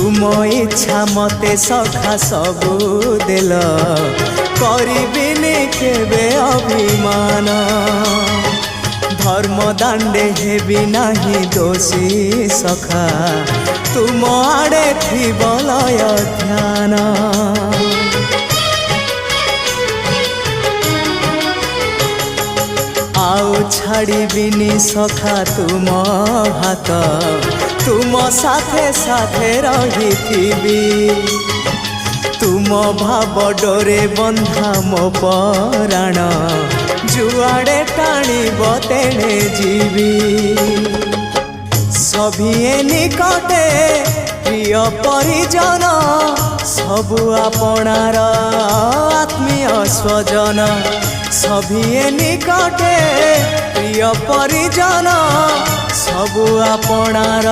तुम इच्छा मते सखा सबू देल करिबिनी केबे अभिमान धर्म दांडे हेबी नाही दोषी सखा तुम आड़े थी बलय ध्यान आउ छाड़िबिनी सखा तुम हाथ तुम साथे साथे रही तुम भाव डोरे बंधा मो पराण जुआड़े टाणीब तेणे जीवी सभिए निकटे प्रिय परिजन सबु आपणार आत्मीय स्वजन सभिए निकटे प्रिय परिजन सबु आपणार